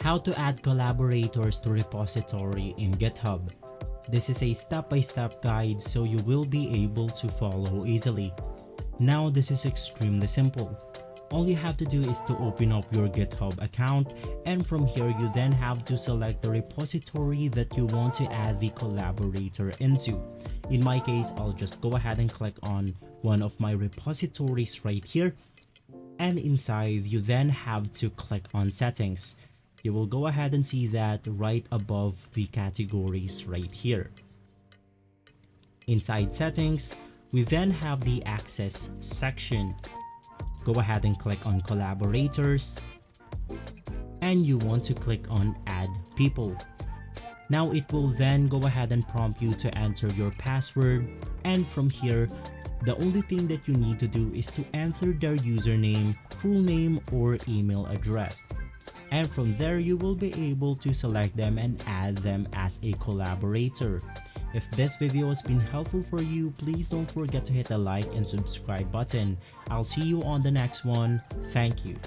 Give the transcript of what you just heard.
How to add collaborators to repository in GitHub. This is a step-by-step guide so you will be able to follow easily. Now this is extremely simple. All you have to do is to open up your GitHub account, and from here you then have to select the repository that you want to add the collaborator into. In my case, I'll just go ahead and click on one of my repositories right here, and inside you then have to click on settings. You will go ahead and see that right above the categories right here. Inside settings, we then have the access section. Go ahead and click on collaborators, and you want to click on add people. Now it will then go ahead and prompt you to enter your password, and from here the only thing that you need to do is to enter their username, full name, or email address. And from there you will be able to select them and add them as a collaborator. If this video has been helpful for you, please don't forget to hit the like and subscribe button. I'll see you on the next one. Thank you.